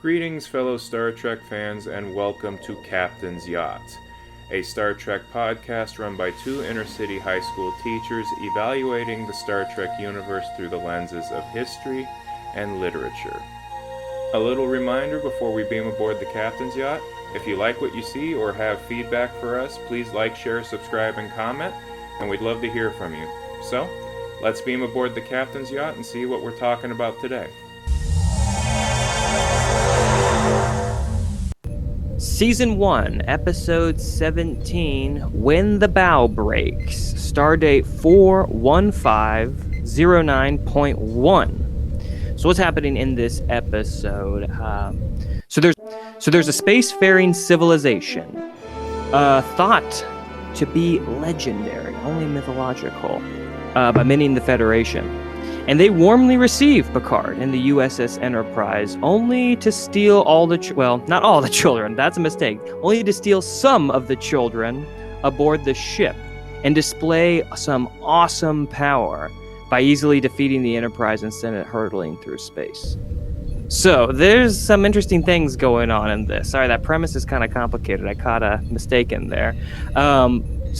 Greetings, fellow Star Trek fans, and welcome to Captain's Yacht, a Star Trek podcast run by two inner-city high school teachers evaluating the Star Trek universe through the lenses of history and literature. A little reminder before we beam aboard the Captain's Yacht: if you like what you see or have feedback for us, please like, share, subscribe, and comment, and we'd love to hear from you. So, let's beam aboard the Captain's Yacht and see what we're talking about today. Season 1, Episode 17, When the Bough Breaks, Stardate 41509.1. So what's happening in this episode? So there's a spacefaring civilization, thought to be legendary, only mythological, by many in the Federation. And they warmly receive Picard in the USS Enterprise, only to steal all the not all the children, that's a mistake, only to steal some of the children aboard the ship and display some awesome power by easily defeating the Enterprise and send it hurtling through space. So there's some interesting things going on in this. Sorry, that premise is kind of complicated. I caught a mistake in there.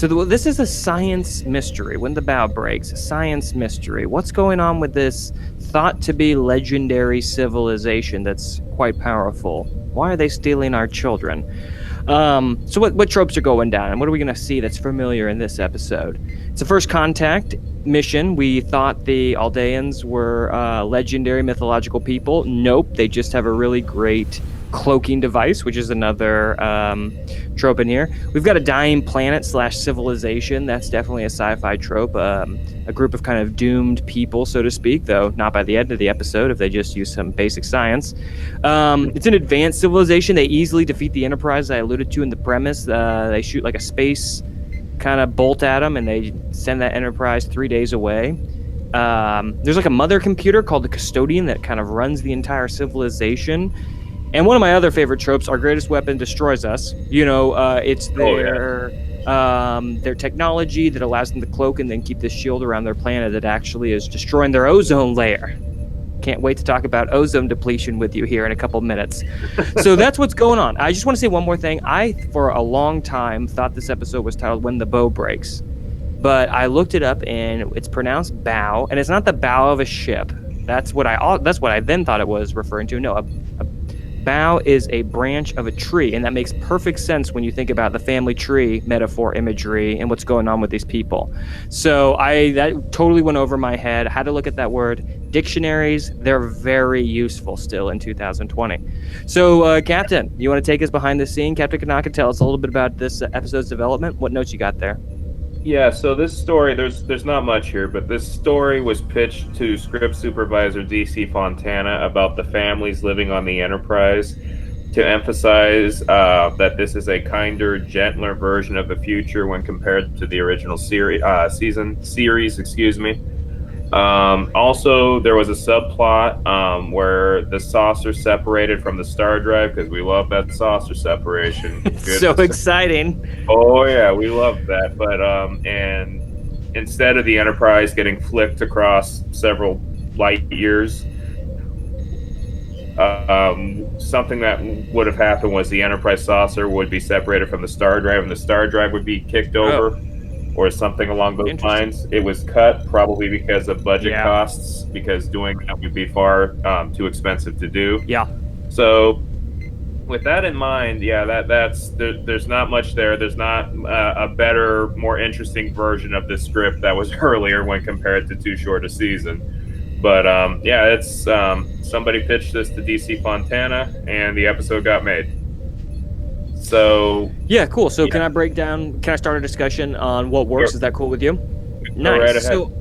This is a science mystery. When the Bough Breaks, a science mystery. What's going on with this thought to be legendary civilization that's quite powerful? Why are they stealing our children? So what tropes are going down, and what are we going to see that's familiar in this episode? It's a first contact mission. We thought the Aldeans were legendary mythological people. Nope, they just have a really great cloaking device, which is another trope in here. We've got a dying planet / civilization. That's definitely a sci-fi trope. A group of kind of doomed people, so to speak, though not by the end of the episode if they just use some basic science. It's an advanced civilization. They easily defeat the Enterprise, I alluded to in the premise. They shoot like a space kind of bolt at them, and they send that Enterprise 3 days away. There's like a mother computer called the Custodian that kind of runs the entire civilization. And one of my other favorite tropes, our greatest weapon destroys us. It's their technology that allows them to cloak and then keep this shield around their planet that actually is destroying their ozone layer. Can't wait to talk about ozone depletion with you here in a couple minutes. So that's what's going on. I just want to say one more thing. I, for a long time, thought this episode was titled When the Bough Breaks. But I looked it up, and it's pronounced bow, and it's not the bow of a ship. That's what I then thought it was referring to. No, a bough is a branch of a tree, and that makes perfect sense when you think about the family tree metaphor imagery and what's going on with these people. So that totally went over my head. I had to look at that word. Dictionaries, they're very useful still in 2020. So, Captain, you want to take us behind the scene? Captain Kanaka, tell us a little bit about this episode's development. What notes you got there? Yeah, so this story, there's not much here, but this story was pitched to script supervisor D.C. Fontana about the families living on the Enterprise to emphasize that this is a kinder, gentler version of the future when compared to the original series. Also, there was a subplot where the saucer separated from the star drive, because we love that saucer separation. It's so exciting. Oh yeah, we love that. But and instead of the Enterprise getting flicked across several light years, something that would have happened was the Enterprise saucer would be separated from the star drive, and the star drive would be kicked over. Or something along those lines. It was cut probably because of budget costs, because doing that would be far too expensive to do. Yeah. So, with that in mind, there's not much there. There's not a better, more interesting version of this script that was earlier when compared to too short a season. But it's somebody pitched this to DC Fontana, and the episode got made. So yeah, cool. So can I start a discussion on what works? Sure. Is that cool with you? Nice. Right ahead. So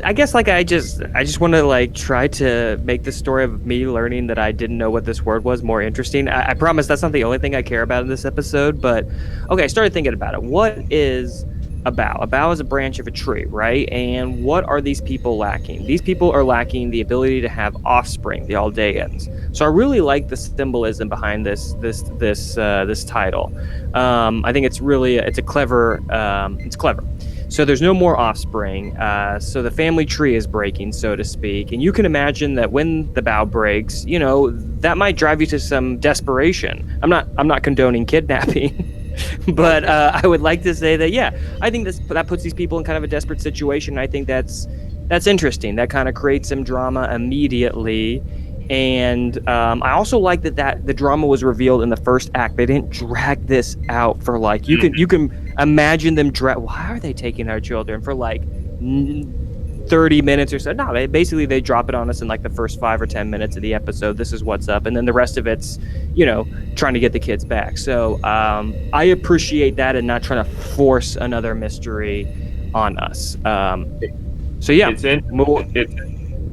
I guess I just want to try to make the story of me learning that I didn't know what this word was more interesting. I promise that's not the only thing I care about in this episode, but okay, I started thinking about it. What is a bough? A bough is a branch of a tree, right? And what are these people lacking? These people are lacking the ability to have offspring, the Aldeans. So I really like the symbolism behind this title. I think it's clever. So there's no more offspring. So the family tree is breaking, so to speak. And you can imagine that when the bough breaks, that might drive you to some desperation. I'm not condoning kidnapping, but I would like to say that, yeah, I think that puts these people in kind of a desperate situation. I think that's interesting. That kind of creates some drama immediately. And I also like that the drama was revealed in the first act. They didn't drag this out for like you can imagine them why are they taking our children for like 30 minutes or so? No, they drop it on us in like the first 5 or 10 minutes of the episode. This is what's up, and then the rest of it's trying to get the kids back. So I appreciate that and not trying to force another mystery on us. So yeah,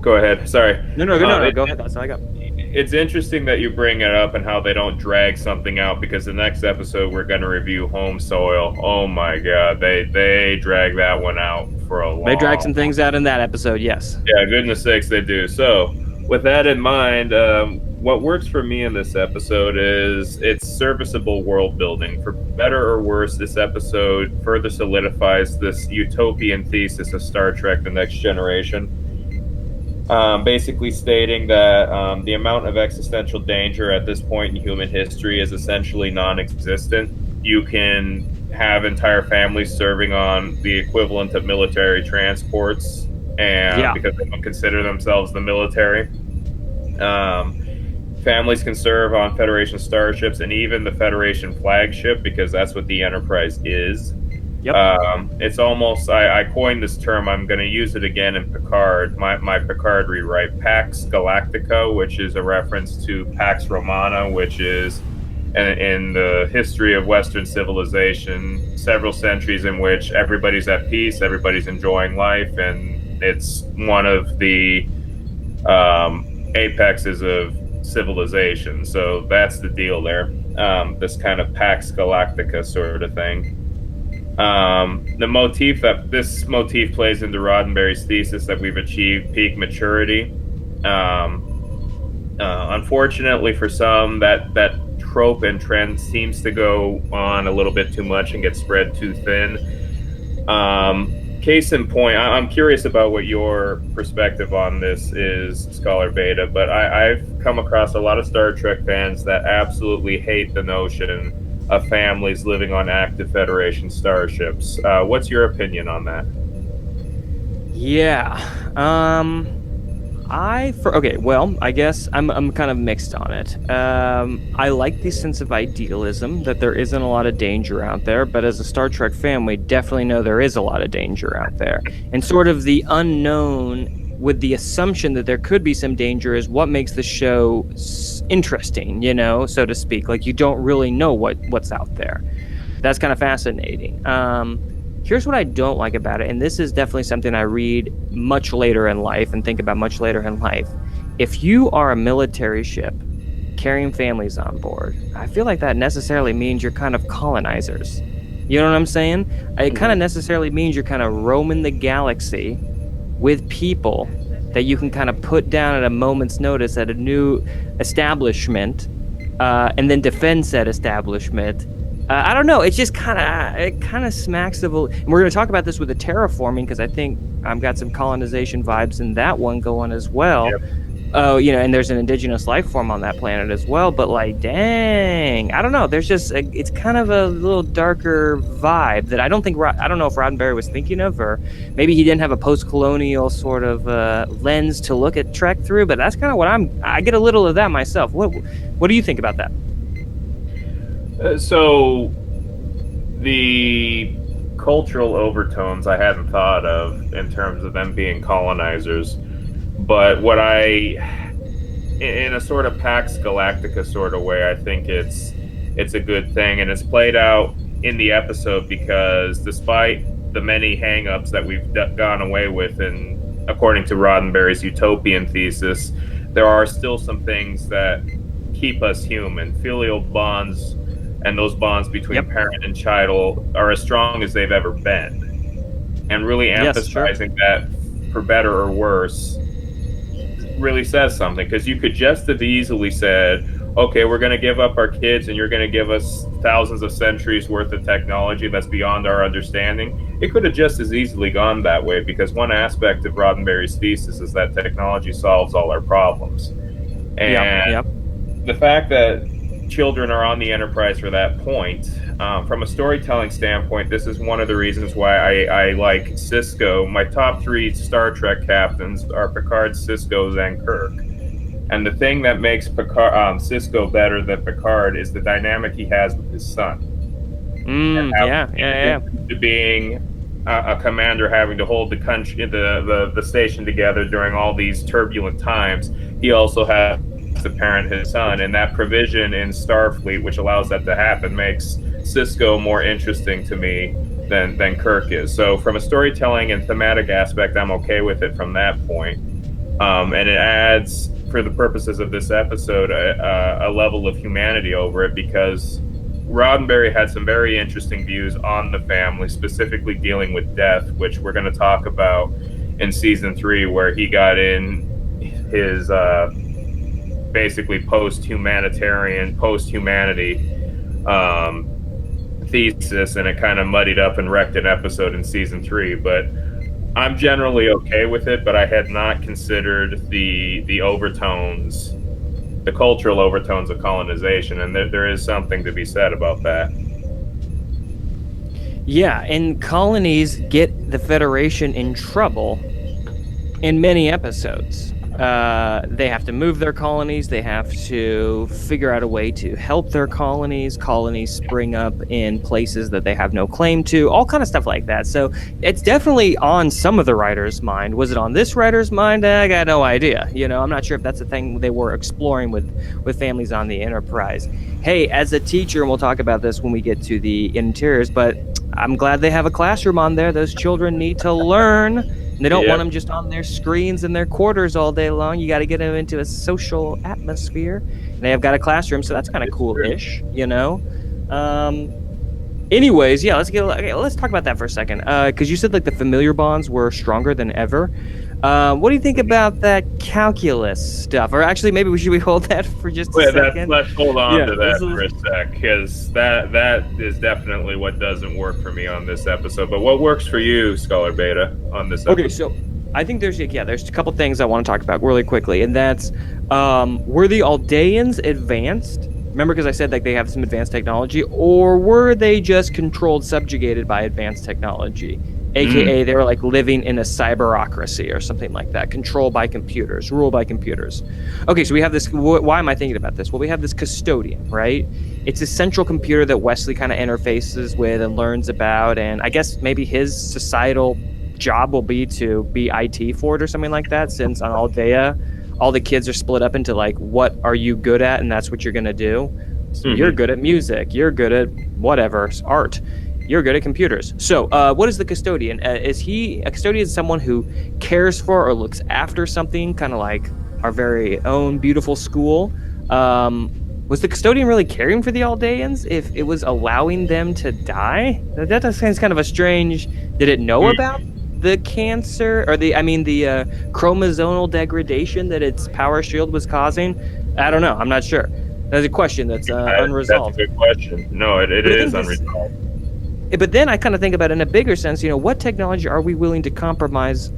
go ahead. Sorry. No, go ahead. That's all I got. It's interesting that you bring it up and how they don't drag something out, because the next episode we're going to review Home Soil. Oh my God, they drag that one out for a long. They drag some things out in that episode, yes. Yeah, goodness sakes, they do. So, with that in mind, what works for me in this episode is it's serviceable world building. For better or worse, this episode further solidifies this utopian thesis of Star Trek: The Next Generation. Basically stating that the amount of existential danger at this point in human history is essentially non-existent. You can have entire families serving on the equivalent of military transports, and because they don't consider themselves the military. Families can serve on Federation starships and even the Federation flagship, because that's what the Enterprise is. Yep. It's almost, I coined this term, I'm going to use it again in Picard, my Picard rewrite, Pax Galactica, which is a reference to Pax Romana, which is in the history of Western civilization, several centuries in which everybody's at peace, everybody's enjoying life, and it's one of the apexes of civilization. So that's the deal there. This kind of Pax Galactica sort of thing. This motif plays into Roddenberry's thesis that we've achieved peak maturity. Unfortunately for some, that trope and trend seems to go on a little bit too much and get spread too thin. Case in point, I'm curious about what your perspective on this is, Scholar Beta, but I've come across a lot of Star Trek fans that absolutely hate the notion of families living on active Federation starships. What's your opinion on that? Yeah. I guess I'm kind of mixed on it. I like the sense of idealism that there isn't a lot of danger out there, but as a Star Trek fan, we definitely know there is a lot of danger out there. And sort of the unknown with the assumption that there could be some danger is what makes the show interesting, so to speak. Like, you don't really know what's out there. That's kind of fascinating. Here's what I don't like about it, and this is definitely something I read much later in life and think about much later in life. If you are a military ship carrying families on board, I feel like that necessarily means you're kind of colonizers. You know what I'm saying? It kind of necessarily means you're kind of roaming the galaxy with people that you can kind of put down at a moment's notice at a new establishment, and then defend said establishment. I don't know. It's just kind of smacks of. And we're going to talk about this with the terraforming, because I think I've got some colonization vibes in that one going as well. Yep. And there's an indigenous life form on that planet as well. But like, dang, I don't know. There's just it's kind of a little darker vibe that I don't know if Roddenberry was thinking of, or maybe he didn't have a post-colonial sort of lens to look at Trek through. But that's kind of what I get a little of that myself. What do you think about that? So the cultural overtones I hadn't thought of in terms of them being colonizers. But in a sort of Pax Galactica sort of way, I think it's a good thing, and it's played out in the episode because despite the many hang-ups that we've gone away with, and according to Roddenberry's utopian thesis, there are still some things that keep us human. Filial bonds and those bonds between parent and child are as strong as they've ever been, and really emphasizing that, for better or worse, really says something, because you could just have easily said, okay, we're going to give up our kids and you're going to give us thousands of centuries worth of technology that's beyond our understanding. It could have just as easily gone that way, because one aspect of Roddenberry's thesis is that technology solves all our problems. Yep, And yep. the fact that children are on the Enterprise for that point, from a storytelling standpoint, this is one of the reasons why I like Sisko. My top three Star Trek captains are Picard, Sisko, and Kirk. And the thing that makes Sisko better than Picard is the dynamic he has with his son. Yeah. To being a commander having to hold the country, the station together during all these turbulent times, he also has to parent his son, and that provision in Starfleet, which allows that to happen, makes Sisko more interesting to me than Kirk is. So, from a storytelling and thematic aspect, I'm okay with it from that point. And it adds, for the purposes of this episode, a level of humanity over it, because Roddenberry had some very interesting views on the family, specifically dealing with death, which we're going to talk about in season 3, where he got in his basically post-humanity thesis, and it kind of muddied up and wrecked an episode in season 3. But I'm generally okay with it, but I had not considered the overtones, the cultural overtones of colonization, and there is something to be said about that. Yeah, and colonies get the Federation in trouble in many episodes. They have to move their colonies. They have to figure out a way to help their colonies. Colonies spring up in places that they have no claim to, all kind of stuff like that. So it's definitely on some of the writers' mind. Was it on this writer's mind? I got no idea. I'm not sure if that's the thing they were exploring with families on the Enterprise. Hey, as a teacher, and we'll talk about this when we get to the interiors, but I'm glad they have a classroom on there. Those children need to learn. They don't want them just on their screens in their quarters all day long. You got to get them into a social atmosphere. And they have got a classroom, so that's kind of cool-ish, Anyways, yeah, let's talk about that for a second. Because you said like the familiar bonds were stronger than ever. What do you think about that calculus stuff? Or actually, maybe we should hold that for just a second. Let's hold on to that for a sec, because that is definitely what doesn't work for me on this episode. But what works for you, Scholar Beta, on this episode? Okay, so I think there's a couple things I want to talk about really quickly, and that's were the Aldeans advanced? Remember, because I said like they have some advanced technology, or were they just controlled, subjugated by advanced technology? AKA, they were like living in a cyberocracy or something like that, controlled by computers, ruled by computers. Okay, so we have this. Why am I thinking about this? Well, we have this custodian, right? It's a central computer that Wesley kind of interfaces with and learns about, and I guess maybe his societal job will be to be IT for it or something like that, since on Aldea, all the kids are split up into like, what are you good at, and that's what you're going to do. So you're good at music, you're good at whatever, art. You're good at computers. So what is the custodian? Is a custodian is someone who cares for or looks after something, kind of like our very own beautiful school? Was the custodian really caring for the Aldeans if it was allowing them to die? That sounds kind of a strange... Did it know about the cancer, or the chromosomal degradation that its power shield was causing? I don't know. I'm not sure. That's a question that's unresolved. That's a good question. No, it is unresolved. But then I kind of think about it in a bigger sense, what technology are we willing to compromise?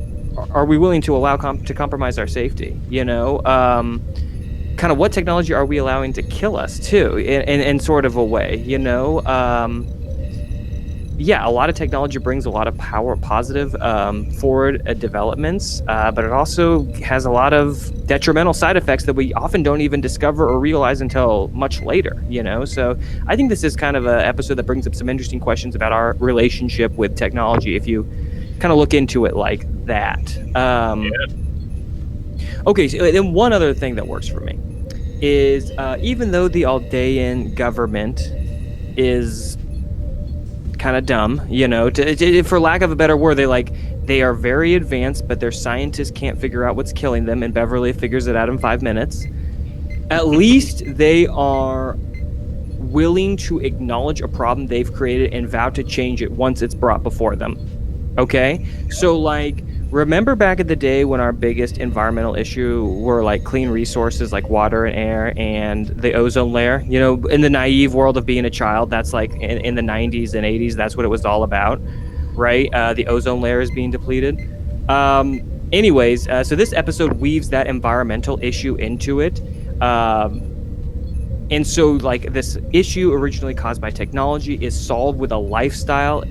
Are we willing to allow to compromise our safety? Kind of what technology are we allowing to kill us too, in sort of a way, Yeah, a lot of technology brings a lot of power, positive forward developments, but it also has a lot of detrimental side effects that we often don't even discover or realize until much later, So I think this is kind of an episode that brings up some interesting questions about our relationship with technology, if you kind of look into it like that. Okay, so then one other thing that works for me is even though the Aldean government is kind of dumb, for lack of a better word, they are very advanced, but their scientists can't figure out what's killing them, and Beverly figures it out in 5 minutes. At least they are willing to acknowledge a problem they've created and vow to change it once it's brought before them. Okay? So Remember back in the day when our biggest environmental issue were like clean resources like water and air and the ozone layer? You know, in the naive world of being a child, that's like in the 90s and 80s, that's what it was all about, right? The ozone layer is being depleted. So this episode weaves that environmental issue into it. Um, and so, like, this issue originally caused by technology is solved with a lifestyle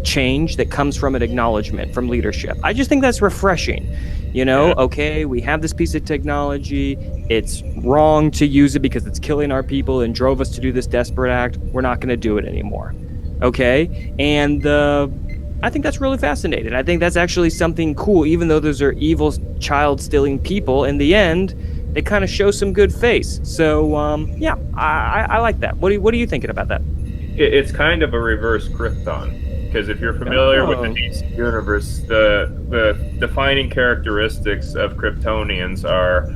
change that comes from an acknowledgement from leadership. I just think that's refreshing. You know, Yeah. okay, we have this piece of technology. It's wrong to use it because it's killing our people and drove us to do this desperate act. We're not going to do it anymore. Okay. And I think that's really fascinating. I think that's actually something cool, even though those are evil child stealing people. In the end, they kind of show some good face. So yeah, I like that. What are you thinking about that? It's kind of a reverse Krypton, because if you're familiar with the Oh, DC universe, the defining characteristics of Kryptonians are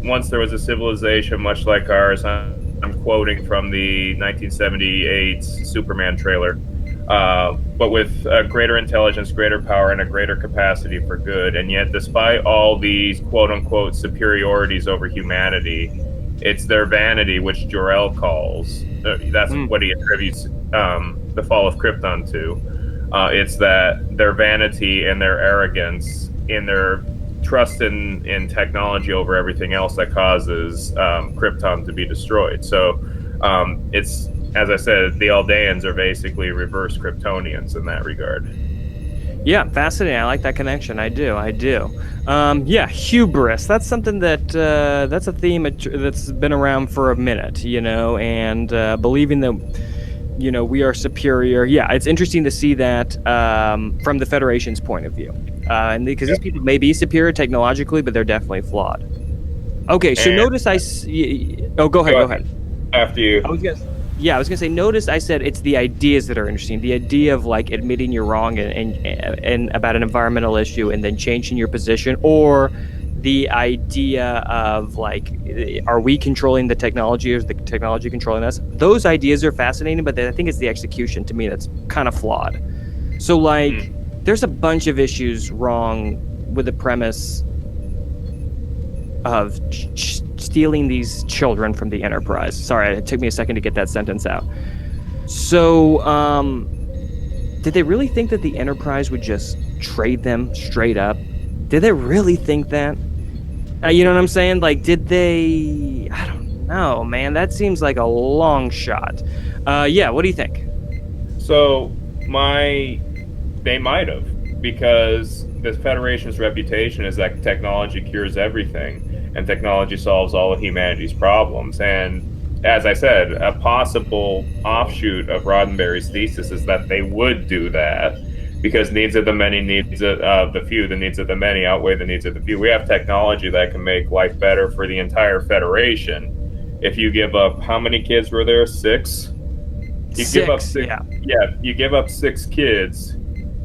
once there was a civilization much like ours. I'm quoting from the 1978 Superman trailer. But with greater intelligence, greater power, and a greater capacity for good. And yet, despite all these quote unquote superiorities over humanity, it's their vanity, which Jor-El calls. That's mm, what he attributes the fall of Krypton to. It's that their vanity and their arrogance in their trust in technology over everything else that causes Krypton to be destroyed. So it's, as I said, the Aldeans are basically reverse Kryptonians in that regard. yeah, fascinating. I like that connection. I do. I do. Yeah, hubris. That's something that's a theme that's been around for a minute. You know, and believing that we are superior. Yeah, it's interesting to see that from the Federation's point of view, and because these people may be superior technologically, but they're definitely flawed. Okay, so And notice oh, go ahead. Go ahead. after you, Yeah, I was gonna say. Notice I said it's the ideas that are interesting. The idea of like admitting you're wrong and about an environmental issue, and then changing your position, or the idea of like, are we controlling the technology, or is the technology controlling us? Those ideas are fascinating, but I think it's the execution to me that's kind of flawed. So like, there's a bunch of issues wrong with the premise of stealing these children from the Enterprise. Sorry, it took me a second to get that sentence out. So, did they really think that the Enterprise would just trade them straight up? Did they really think that? You know what I'm saying? Like, did they? I don't know, man. That seems like a long shot. Yeah, what do you think? so they might have, because the Federation's reputation is that technology cures everything and technology solves all of humanity's problems. And as I said, a possible offshoot of Roddenberry's thesis is that they would do that because needs of the many, needs of the few, the needs of the many outweigh the needs of the few. We have technology that can make life better for the entire Federation. If you give up, how many kids were there? Six? You give up six, Yeah. yeah, you give up 6 kids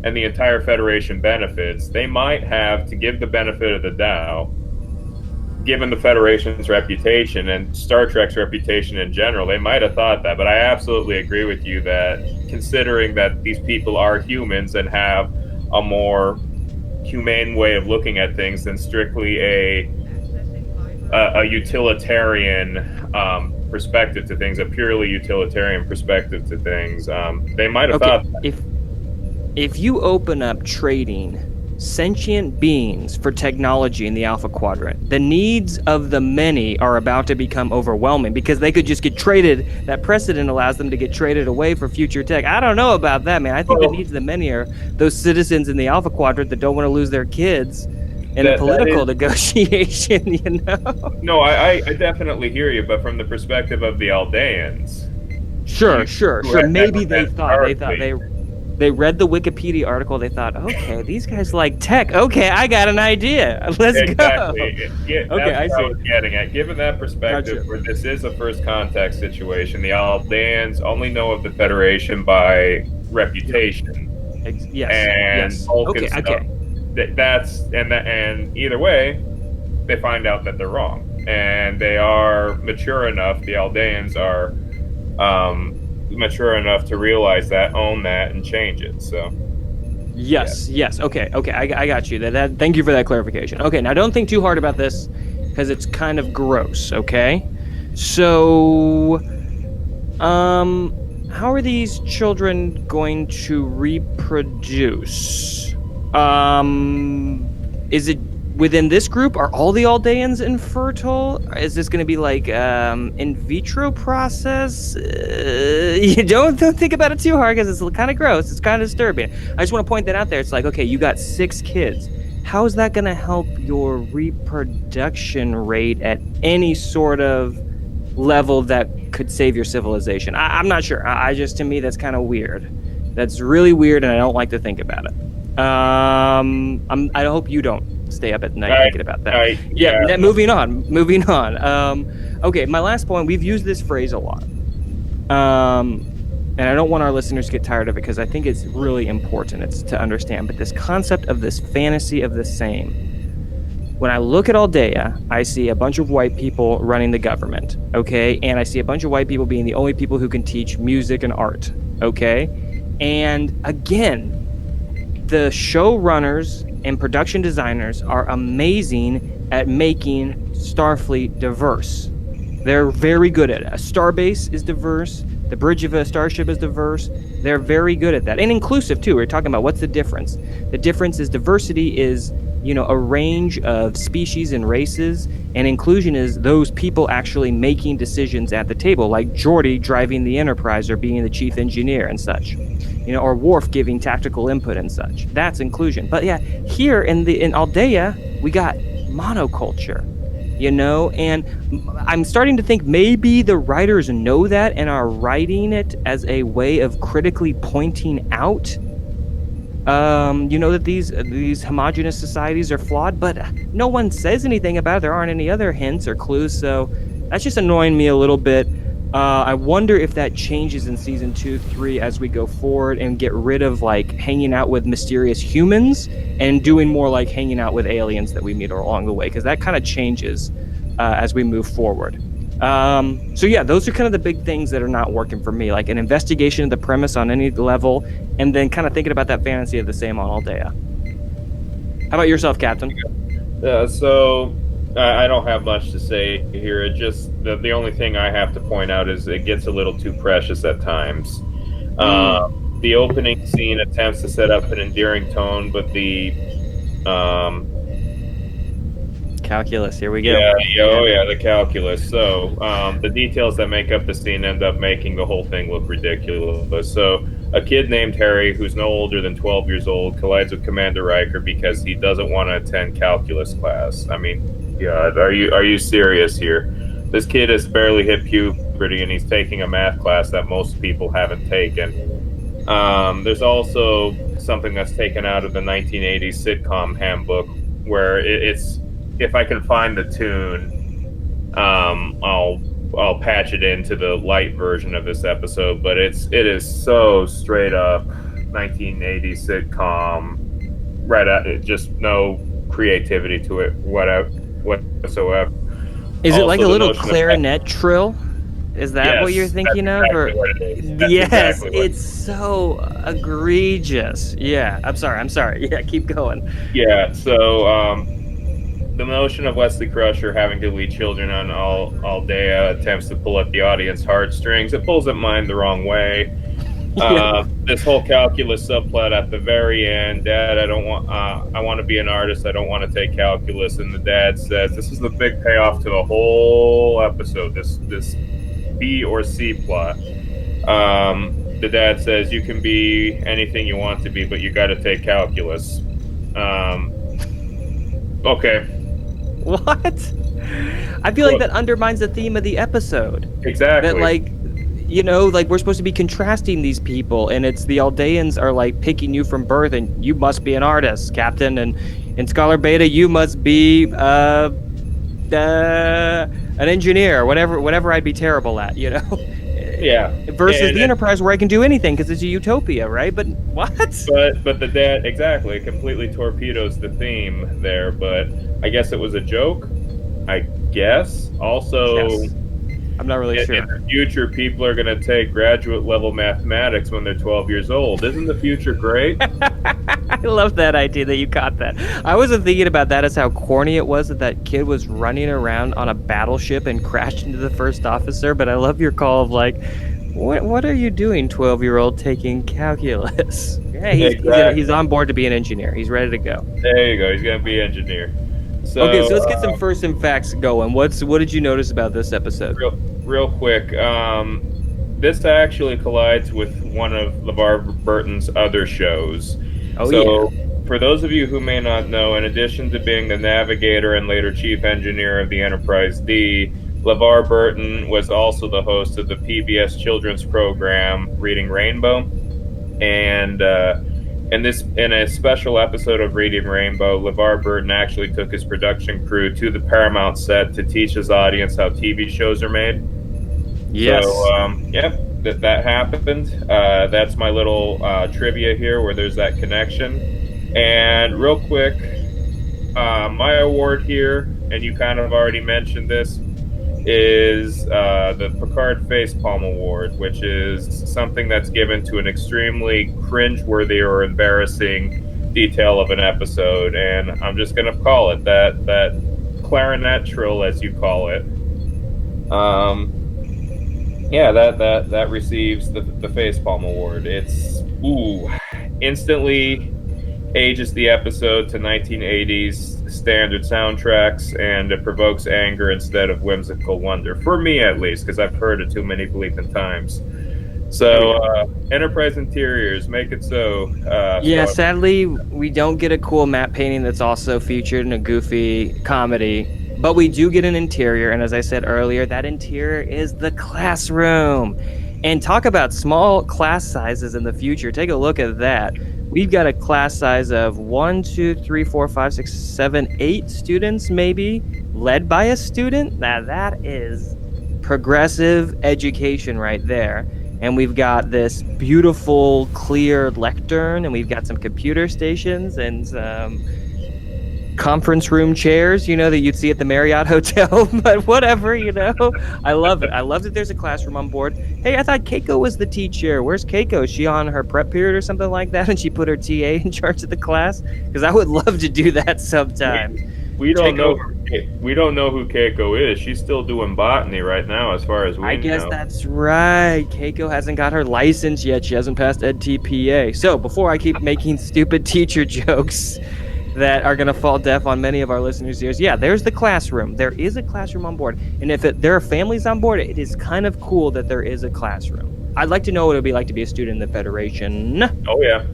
and the entire Federation benefits. They might have, to give the benefit of the doubt, given the Federation's reputation and Star Trek's reputation in general, they might have thought that. But I absolutely agree with you that, considering that these people are humans and have a more humane way of looking at things than strictly a utilitarian perspective to things, a purely utilitarian perspective to things, they might have thought that. If you open up trading sentient beings for technology in the Alpha Quadrant, the needs of the many are about to become overwhelming because they could just get traded. That precedent allows them to get traded away for future tech. I don't know about that, man. I think the needs of the many are those citizens in the Alpha Quadrant that don't want to lose their kids in a political negotiation, you know? No, I definitely hear you, but from the perspective of the Aldeans, Sure. Maybe they read the Wikipedia article. They thought, okay, these guys like tech. Okay, I got an idea. Let's exactly. go. Yeah, Okay, that's I what I see. was getting at. Given that perspective, Gotcha. where this is a first contact situation, the Aldeans only know of the Federation by reputation, and Yes. Vulcan stuff. And either way, they find out that they're wrong, and they are mature enough. The Aldeans are mature enough to realize that, own that, and change it. So Yes. Okay. I got you. Thank you for that clarification. Okay. Now, don't think too hard about this because it's kind of gross. Okay. So, how are these children going to reproduce? Is it within this group? Are all the Aldeans infertile? Is this going to be like in vitro process? You don't think about it too hard because it's kind of gross. It's kind of disturbing. I just want to point that out there. It's like, okay, you got 6 kids. How is that going to help your reproduction rate at any sort of level that could save your civilization? I'm not sure. I just, to me, that's kind of weird. That's really weird, and I don't like to think about it. I hope you don't stay up at night thinking about that. Yeah. Moving on. Okay, my last point. We've used this phrase a lot, and I don't want our listeners to get tired of it because I think it's really important. It's to understand. But this concept of this fantasy of the same. When I look at Aldea, I see a bunch of white people running the government, okay? And I see a bunch of white people being the only people who can teach music and art, okay? And again, the showrunners and production designers are amazing at making Starfleet diverse. They're very good at it. A starbase is diverse. The bridge of a starship is diverse. They're very good at that. And inclusive, too. We're talking about what's the difference. The difference is diversity is, a range of species and races, and inclusion is those people actually making decisions at the table, like Geordi driving the Enterprise or being the chief engineer and such, or Worf giving tactical input and such. That's inclusion. But yeah, here in Aldea, we got monoculture, and I'm starting to think maybe the writers know that and are writing it as a way of critically pointing out that these homogenous societies are flawed, but no one says anything about it. There aren't any other hints or clues, so that's just annoying me a little bit. I wonder if that changes in season 2, 3 as we go forward and get rid of like hanging out with mysterious humans and doing more like hanging out with aliens that we meet along the way, because that kind of changes as we move forward. So yeah, those are kind of the big things that are not working for me, like an investigation of the premise on any level, and then kind of thinking about that fantasy of the same on Aldea. How about yourself, Captain? So I don't have much to say here. It just the only thing I have to point out is it gets a little too precious at times. The opening scene attempts to set up an endearing tone, but the calculus, here we go. The calculus. So the details that make up the scene end up making the whole thing look ridiculous. So a kid named Harry, who's no older than 12 years old, collides with Commander Riker because he doesn't want to attend calculus class. I mean, God, are you serious here? This kid has barely hit puberty and he's taking a math class that most people haven't taken. There's also something that's taken out of the 1980s sitcom handbook where it's, if I can find the tune, I'll patch it into the light version of this episode. But it is so straight up 1980s sitcom, right at it, just no creativity to it whatsoever. Is it like a little clarinet trill? Is that what you're thinking of? Or yes, exactly it's so egregious. Yeah, I'm sorry. Yeah, keep going. Yeah, so the notion of Wesley Crusher having to lead children on Aldea attempts to pull at the audience heartstrings. It pulls at mine the wrong way. This whole calculus subplot at the very end, Dad, I want to be an artist. I don't want to take calculus. And the dad says, this is the big payoff to the whole episode, this B or C plot. The dad says, you can be anything you want to be, but you got to take calculus. Okay. What? I feel like that undermines the theme of the episode. Exactly. That we're supposed to be contrasting these people, and it's the Aldeans are like picking you from birth, and you must be an artist, Captain, and in Scholar Beta you must be an engineer, whatever I'd be terrible at, Yeah. Versus the Enterprise, where I can do anything because it's a utopia, right? But what? But the dad exactly completely torpedoes the theme there. But I guess it was a joke. I guess also. Yes. I'm not really sure. In the future, people are going to take graduate level mathematics when they're 12 years old. Isn't the future great? I love that idea that you caught that. I wasn't thinking about that as how corny it was that that kid was running around on a battleship and crashed into the first officer, but I love your call of like, what are you doing, 12-year-old taking calculus? Yeah, he's Exactly. on board to be an engineer. He's ready to go. There you go. He's gonna be engineer. Okay, So so let's get some first and facts going. What did you notice about this episode? real quick, this actually collides with one of LeVar Burton's other shows. Oh yeah. So, for those of you who may not know, in addition to being the navigator and later chief engineer of the Enterprise D, LeVar Burton was also the host of the PBS children's program Reading Rainbow. And in a special episode of Reading Rainbow, LeVar Burton actually took his production crew to the Paramount set to teach his audience how TV shows are made. Yes. So, yep, that happened. That's my little trivia here where there's that connection. And real quick, my award here, and you kind of already mentioned this, is the Picard Facepalm Award, which is something that's given to an extremely cringeworthy or embarrassing detail of an episode. And I'm just going to call it that clarinet trill, as you call it. Yeah, that receives the Facepalm Award. It's instantly ages the episode to 1980s standard soundtracks, and it provokes anger instead of whimsical wonder. For me, at least, because I've heard it too many bleeping times. So, Enterprise interiors, make it so. Yeah, sadly, we don't get a cool matte painting that's also featured in a goofy comedy, but we do get an interior, and as I said earlier, that interior is the classroom. And talk about small class sizes in the future. Take a look at that. We've got a class size of 1, 2, 3, 4, 5, 6, 7, 8 students, maybe, led by a student. Now, that is progressive education right there. And we've got this beautiful, clear lectern, and we've got some computer stations and some conference room chairs, that you'd see at the Marriott Hotel, but whatever, I love it. I love that there's a classroom on board. Hey, I thought Keiko was the teacher. Where's Keiko? Is she on her prep period or something like that, and she put her TA in charge of the class? Because I would love to do that sometime. We don't know who Keiko is. She's still doing botany right now, as far as we know. I guess that's right. Keiko hasn't got her license yet. She hasn't passed EdTPA. So before I keep making stupid teacher jokes that are going to fall deaf on many of our listeners' ears, yeah, there's the classroom. There is a classroom on board. And if there are families on board, it is kind of cool that there is a classroom. I'd like to know what it would be like to be a student in the Federation. Oh, yeah.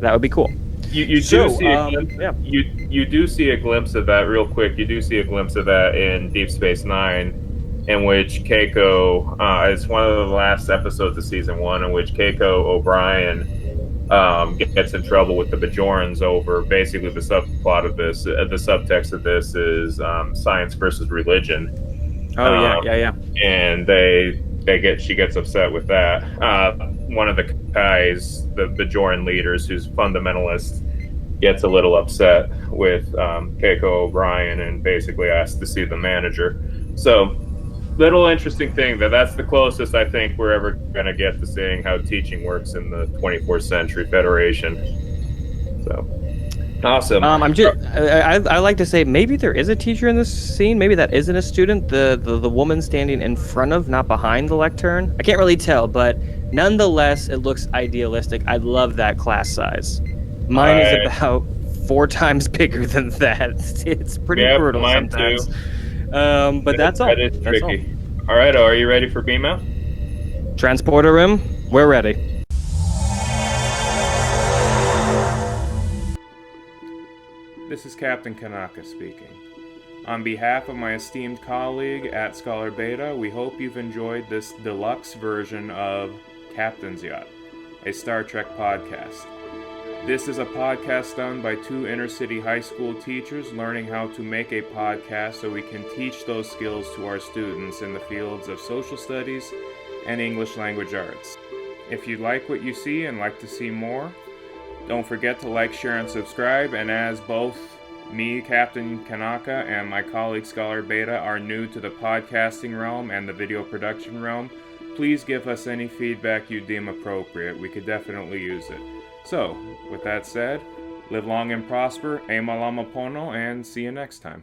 That would be cool. You do see a glimpse of that real quick. You do see a glimpse of that in Deep Space Nine, in which Keiko, it's one of the last episodes of season 1, in which Keiko O'Brien gets in trouble with the Bajorans over basically the subplot of this. The subtext of this is science versus religion. Oh yeah. And she gets upset with that. One of the Kais, the Bajoran leaders, who's fundamentalist, gets a little upset with Keiko O'Brien and basically asks to see the manager. So, little interesting thing that's the closest I think we're ever going to get to seeing how teaching works in the 24th century Federation. So, awesome. I like to say maybe there is a teacher in this scene. Maybe that isn't a student. The woman standing in front of, not behind the lectern. I can't really tell, but nonetheless, it looks idealistic. I love that class size. Mine is about 4 times bigger than that. It's pretty brutal mine sometimes. Too. But that's all. That is tricky. All right, are you ready for beam out? Transporter room, we're ready. This is Captain Kanaka speaking. On behalf of my esteemed colleague at Scholar Beta, we hope you've enjoyed this deluxe version of Captain's Yacht, a Star Trek podcast. This is a podcast done by 2 inner-city high school teachers learning how to make a podcast so we can teach those skills to our students in the fields of social studies and English language arts. If you like what you see and like to see more, don't forget to like, share, and subscribe. And as both me, Captain Kanaka, and my colleague Scholar Beta are new to the podcasting realm and the video production realm, please give us any feedback you deem appropriate. We could definitely use it. So, with that said, live long and prosper, e malama pono, and see you next time.